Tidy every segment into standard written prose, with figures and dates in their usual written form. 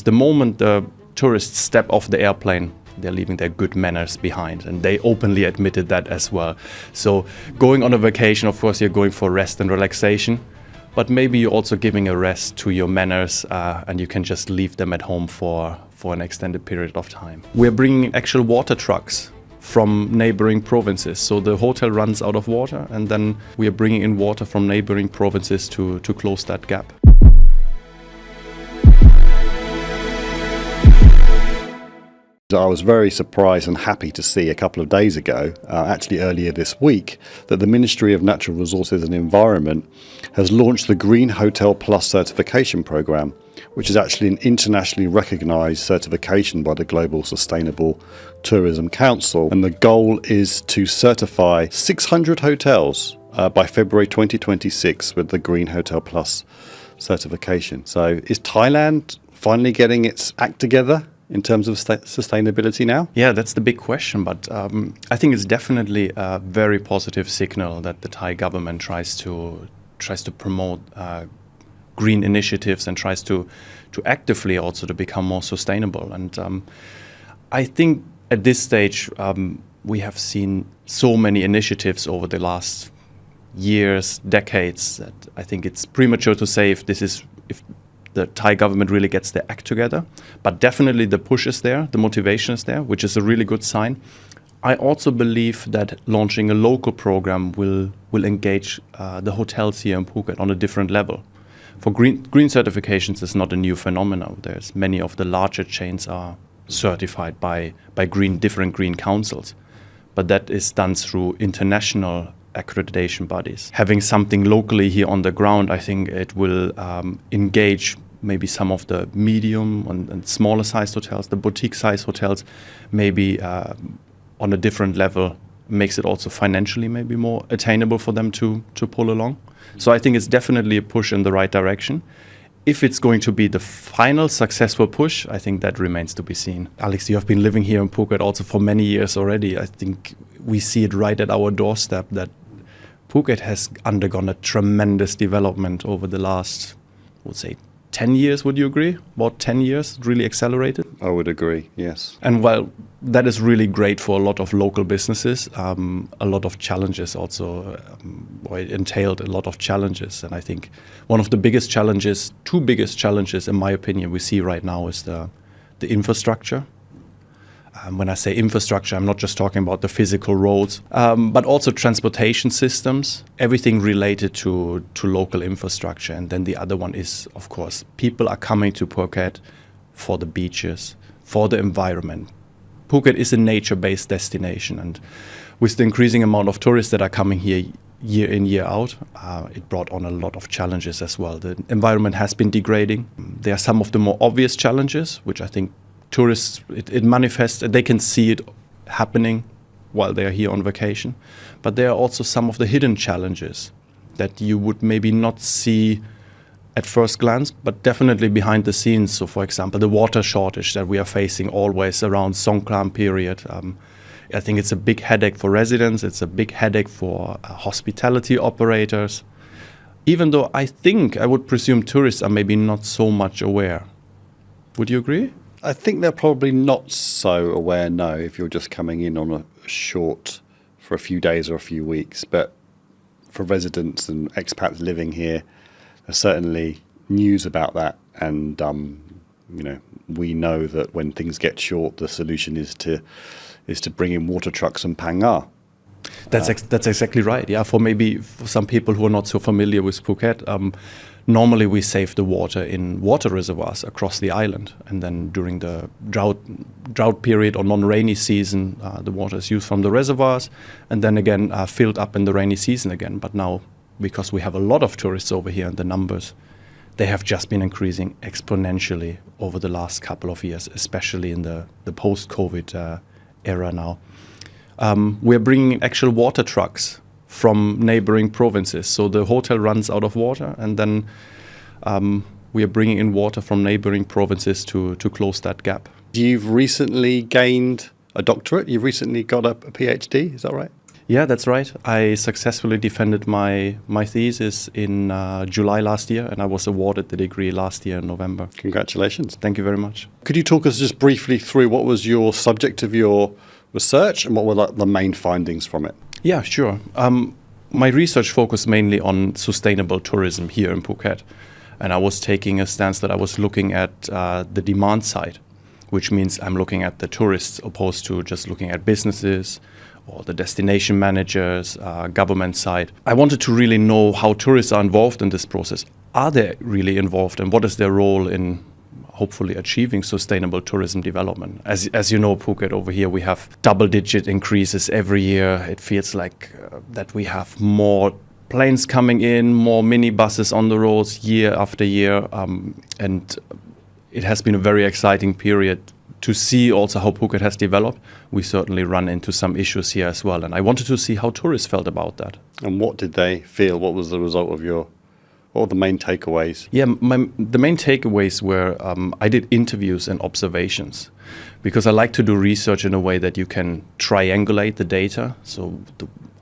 because the moment the tourists step off the airplane, they're leaving their good manners behind, and they openly admitted that as well. So going on a vacation, of course, you're going for rest and relaxation, but maybe you're also giving a rest to your manners, and you can just leave them at home for an extended period of time. We're bringing actual water trucks from neighboring provinces. So the hotel runs out of water, and then we are bringing in water from neighboring provinces to close that gap. I was very surprised and happy to see a couple of days ago, actually earlier this week, that the Ministry of Natural Resources and Environment has launched the Green Hotel Plus certification program, which is actually an internationally recognised certification by the Global Sustainable Tourism Council. And the goal is to certify 600 hotels by February 2026 with the Green Hotel Plus certification. So is Thailand finally getting its act together in terms of sustainability now? Yeah, that's the big question, but I think it's definitely a very positive signal that the Thai government tries to promote green initiatives and tries to actively also to become more sustainable. And I think at this stage we have seen so many initiatives over the last years, decades, that I think it's premature to say if the Thai government really gets their act together. But definitely the push is there, the motivation is there, which is a really good sign. I also believe that launching a local program will engage the hotels here in Phuket on a different level. For green certifications is not a new phenomenon. There's many of the larger chains are certified by different green councils. But that is done through international accreditation bodies. Having something locally here on the ground, I think it will engage maybe some of the medium and smaller sized hotels, the boutique sized hotels, maybe on a different level, makes it also financially maybe more attainable for them to pull along. So I think it's definitely a push in the right direction. If it's going to be the final successful push, I think that remains to be seen. Alex, you have been living here in Phuket also for many years already. I think we see it right at our doorstep that Phuket has undergone a tremendous development over the last, I would say, 10 years, would you agree? About 10 years, really accelerated? I would agree, yes. And while that is really great for a lot of local businesses, a lot of challenges also, it entailed a lot of challenges. And I think one of the biggest challenges, two biggest challenges in my opinion we see right now is the infrastructure. When I say infrastructure, I'm not just talking about the physical roads, but also transportation systems, everything related to local infrastructure. And then the other one is, of course, people are coming to Phuket for the beaches, for the environment. Phuket is a nature-based destination, and with the increasing amount of tourists that are coming here year in, year out, it brought on a lot of challenges as well. The environment has been degrading. There are some of the more obvious challenges, which I think tourists, it manifests, they can see it happening while they are here on vacation. But there are also some of the hidden challenges that you would maybe not see at first glance, but definitely behind the scenes. So for example, the water shortage that we are facing always around Songkran period. I think it's a big headache for residents, it's a big headache for hospitality operators. Even though I would presume tourists are maybe not so much aware. Would you agree? I think they're probably not so aware, no, if you're just coming in on a short for a few days or a few weeks. But for residents and expats living here, there's certainly news about that. And, we know that when things get short, the solution is to bring in water trucks and panga. That's exactly right. Yeah, for some people who are not so familiar with Phuket, normally we save the water in water reservoirs across the island, and then during the drought period or non-rainy season, the water is used from the reservoirs, and then again filled up in the rainy season again. But now, because we have a lot of tourists over here, and the numbers, they have just been increasing exponentially over the last couple of years, especially in the post-COVID era now. We're bringing actual water trucks from neighboring provinces. So the hotel runs out of water, and then we are bringing in water from neighboring provinces to close that gap. You've recently gained a doctorate. You've recently got a PhD, is that right? Yeah, that's right. I successfully defended my thesis in July last year, and I was awarded the degree last year in November. Congratulations. Thank you very much. Could you talk us just briefly through what was your subject of your research and what were the main findings from it? Yeah, sure. My research focused mainly on sustainable tourism here in Phuket. And I was taking a stance that I was looking at the demand side, which means I'm looking at the tourists opposed to just looking at businesses or the destination managers, government side. I wanted to really know how tourists are involved in this process. Are they really involved, and what is their role in hopefully achieving sustainable tourism development? As you know, Phuket, over here we have double-digit increases every year. It feels like that we have more planes coming in, more minibuses on the roads year after year, and it has been a very exciting period to see also how Phuket has developed. We certainly run into some issues here as well, and I wanted to see how tourists felt about that. And what did they feel? What was the result of what were the main takeaways? Yeah, the main takeaways were I did interviews and observations, because I like to do research in a way that you can triangulate the data. So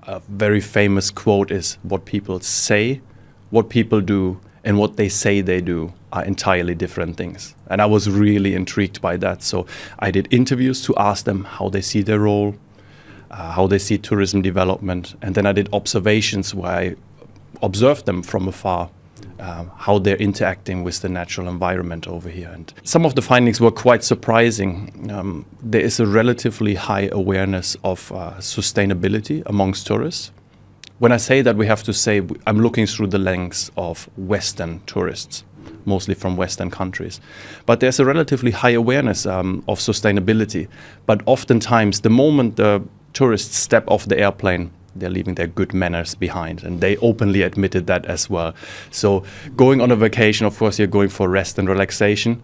a very famous quote is, what people say, what people do, and what they say they do are entirely different things. And I was really intrigued by that. So I did interviews to ask them how they see their role, how they see tourism development. And then I did observations where I observed them from afar, how they're interacting with the natural environment over here. And some of the findings were quite surprising. There is a relatively high awareness of sustainability amongst tourists. When I say that, we have to say I'm looking through the lens of Western tourists, mostly from Western countries. But there's a relatively high awareness of sustainability. But oftentimes, the moment the tourists step off the airplane, they're leaving their good manners behind. And they openly admitted that as well. So going on a vacation, of course, you're going for rest and relaxation.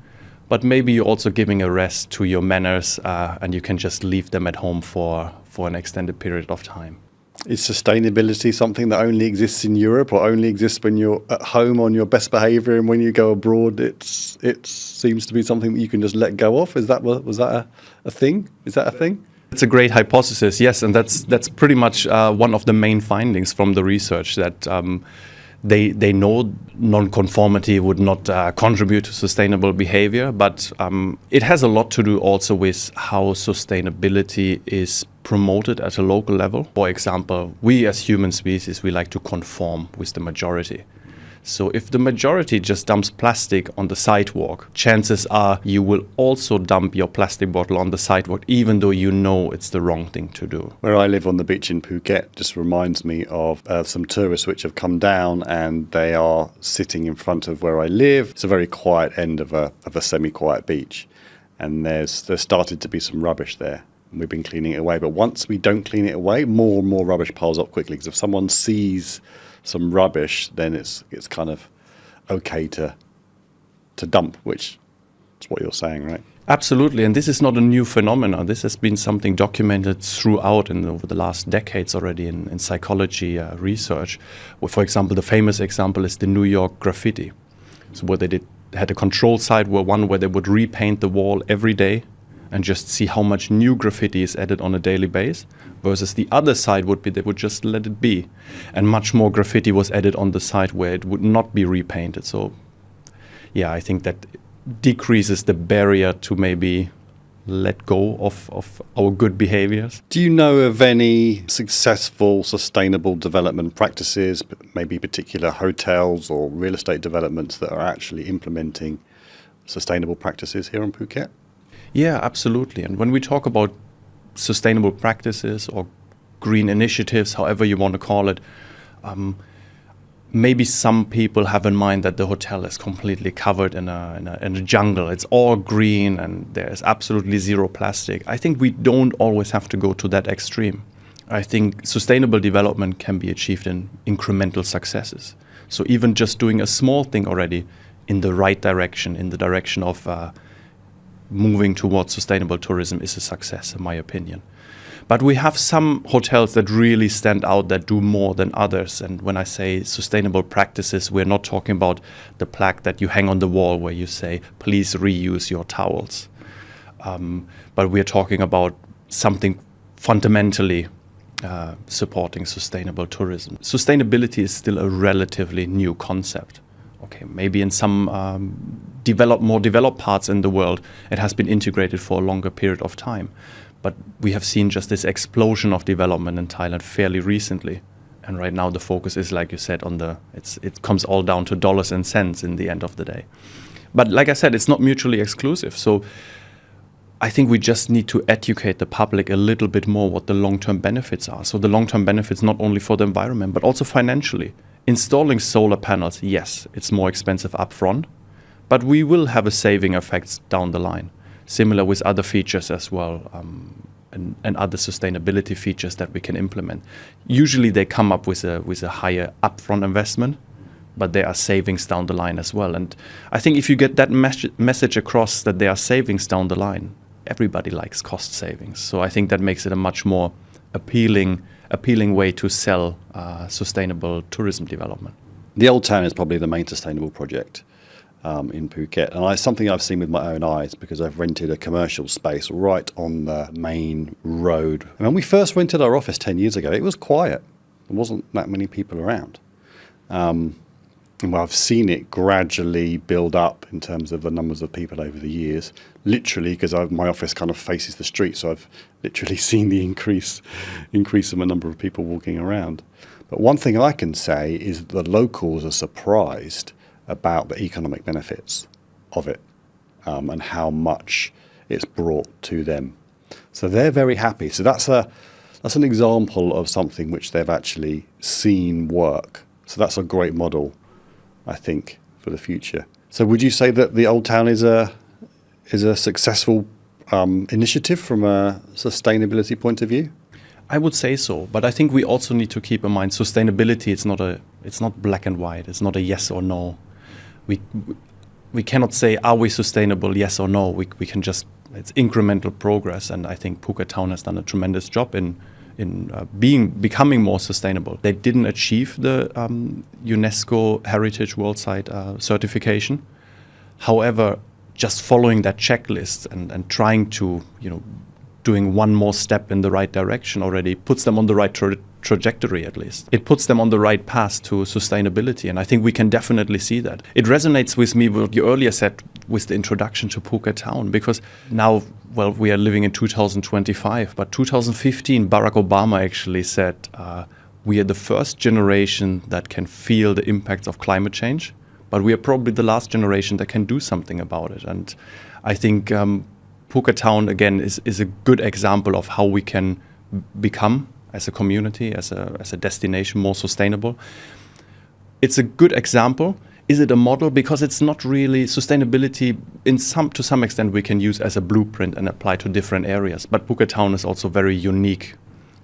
But maybe you're also giving a rest to your manners, and you can just leave them at home for an extended period of time. Is sustainability something that only exists in Europe, or only exists when you're at home on your best behaviour, and when you go abroad it seems to be something that you can just let go of? Was that a thing? Is that a thing? It's a great hypothesis, yes, and that's pretty much one of the main findings from the research, that they know non-conformity would not contribute to sustainable behavior, but it has a lot to do also with how sustainability is promoted at a local level. For example, we as human species, we like to conform with the majority. So if the majority just dumps plastic on the sidewalk, chances are you will also dump your plastic bottle on the sidewalk, even though you know it's the wrong thing to do. Where I live on the beach in Phuket just reminds me of some tourists which have come down, and they are sitting in front of where I live. It's a very quiet end of a semi-quiet beach, and there's started to be some rubbish there. We've been cleaning it away, but once we don't clean it away, more and more rubbish piles up quickly, because if someone sees some rubbish, then it's kind of okay to dump, which is what you're saying, right? Absolutely, and this is not a new phenomenon. This has been something documented throughout and over the last decades already in psychology research. Well, for example, the famous example is the New York graffiti. So where they had a control site where they would repaint the wall every day and just see how much new graffiti is added on a daily basis, versus the other side would be they would just let it be, and much more graffiti was added on the side where it would not be repainted. So yeah, I think that decreases the barrier to maybe let go of our good behaviors. Do you know of any successful sustainable development practices, maybe particular hotels or real estate developments that are actually implementing sustainable practices here in Phuket? Yeah, absolutely. And when we talk about sustainable practices or green initiatives, however you want to call it, maybe some people have in mind that the hotel is completely covered in a jungle. It's all green and there's absolutely zero plastic. I think we don't always have to go to that extreme. I think sustainable development can be achieved in incremental successes. So even just doing a small thing already in the right direction, in the direction of moving towards sustainable tourism, is a success, in my opinion. But we have some hotels that really stand out, that do more than others. And when I say sustainable practices, we're not talking about the plaque that you hang on the wall where you say, please reuse your towels. But we're talking about something fundamentally supporting sustainable tourism. Sustainability is still a relatively new concept. Okay, maybe in some more developed parts in the world, it has been integrated for a longer period of time. But we have seen just this explosion of development in Thailand fairly recently. And right now the focus is, like you said, it comes all down to dollars and cents in the end of the day. But like I said, it's not mutually exclusive. So I think we just need to educate the public a little bit more what the long-term benefits are. So the long-term benefits not only for the environment, but also financially. Installing solar panels, yes, it's more expensive upfront, but we will have a saving effects down the line. Similar with other features as well, and other sustainability features that we can implement. Usually they come up with a higher upfront investment, but there are savings down the line as well. And I think if you get that message across that there are savings down the line, everybody likes cost savings. So I think that makes it a much more appealing way to sell sustainable tourism development. The Old Town is probably the main sustainable project in Phuket, and it's something I've seen with my own eyes because I've rented a commercial space right on the main road. And when we first rented our office 10 years ago, it was quiet. There wasn't that many people around. And I've seen it gradually build up in terms of the numbers of people over the years, literally because my office kind of faces the street, so I've literally seen the increase in the number of people walking around. But one thing I can say is that the locals are surprised about the economic benefits of it and how much it's brought to them. So they're very happy. So that's an example of something which they've actually seen work. So that's a great model, I think, for the future. So would you say that the Old Town is a successful initiative from a sustainability point of view? I would say so, but I think we also need to keep in mind sustainability. It's not black and white. It's not a yes or no. We cannot say, are we sustainable, yes or no. We can just, it's incremental progress, and I think Phuket Town has done a tremendous job in becoming more sustainable. They didn't achieve the UNESCO Heritage World Site certification. However, just following that checklist and trying to, doing one more step in the right direction already puts them on the right trajectory, at least. It puts them on the right path to sustainability, and I think we can definitely see that. It resonates with me what you earlier said with the introduction to Phuket Town, because now, well, we are living in 2025, but 2015, Barack Obama actually said, we are the first generation that can feel the impacts of climate change, but we are probably the last generation that can do something about it. And I think Phuket Town, again, is a good example of how we can become, as a community, as a destination, more sustainable. It's a good example. Is it a model? Because it's not really sustainability. To some extent, we can use as a blueprint and apply to different areas. But Phuket Town is also very unique.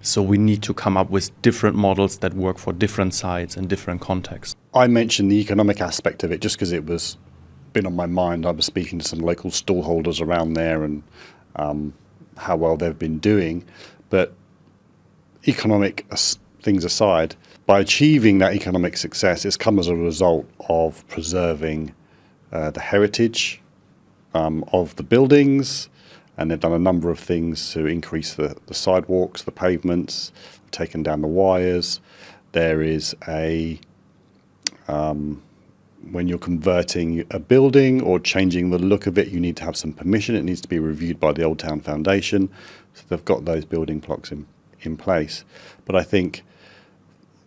So we need to come up with different models that work for different sites and different contexts. I mentioned the economic aspect of it just because it was been on my mind. I was speaking to some local stallholders around there and how well they've been doing. But economic things aside, by achieving that economic success, it's come as a result of preserving the heritage of the buildings, and they've done a number of things to increase the sidewalks, the pavements, taken down the wires. There is when you're converting a building or changing the look of it, you need to have some permission. It needs to be reviewed by the Old Town Foundation. So they've got those building blocks in place. But I think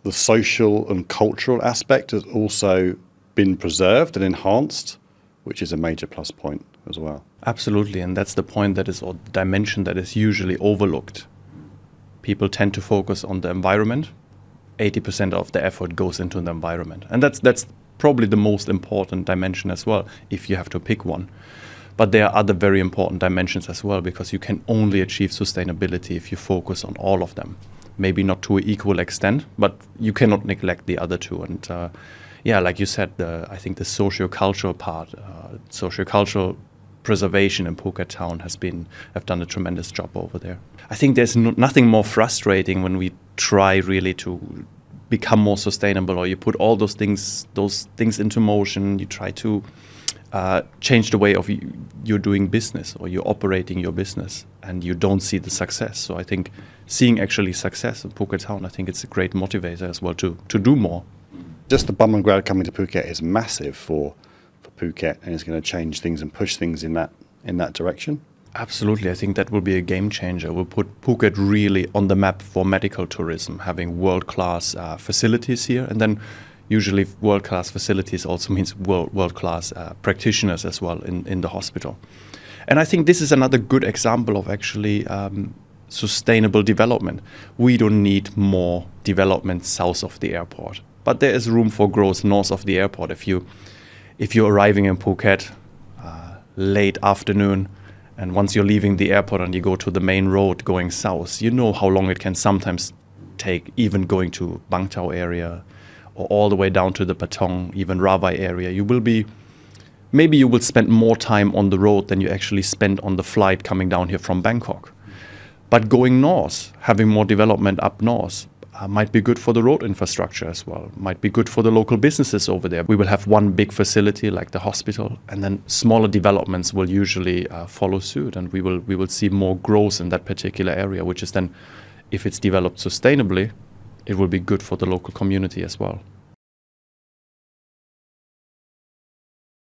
the social and cultural aspect has also been preserved and enhanced, which is a major plus point as well. Absolutely, and that's the point or the dimension that is usually overlooked. People tend to focus on the environment. 80% of the effort goes into the environment. And that's probably the most important dimension as well, if you have to pick one. But there are other very important dimensions as well, because you can only achieve sustainability if you focus on all of them. Maybe not to an equal extent, but you cannot neglect the other two. And like you said, I think the socio-cultural part, socio-cultural preservation in Phuket Town have done a tremendous job over there. I think there's nothing more frustrating when we try really to become more sustainable, or you put all those things into motion, you try to change the way of you're doing business or you're operating your business and you don't see the success. So I think seeing actually success in Phuket town, I think it's a great motivator as well to do more. Just the bum grad coming to Phuket is massive for Phuket, and it's going to change things and push things in that direction. Absolutely. I think that will be a game changer. We'll put Phuket really on the map for medical tourism, having world-class facilities here. And then usually world-class facilities also means world-class practitioners as well in the hospital. And I think this is another good example of actually sustainable development. We don't need more development south of the airport, but there is room for growth north of the airport. If you're arriving in Phuket late afternoon, and once you're leaving the airport and you go to the main road going south, you know how long it can sometimes take, even going to Bang Chao area or all the way down to the Patong, even Rawai area. Maybe you will spend more time on the road than you actually spend on the flight coming down here from Bangkok. But going north, having more development up north, might be good for the road infrastructure as well, might be good for the local businesses over there. We will have one big facility like the hospital, and then smaller developments will usually follow suit, and we will see more growth in that particular area, which is then, if it's developed sustainably, it will be good for the local community as well.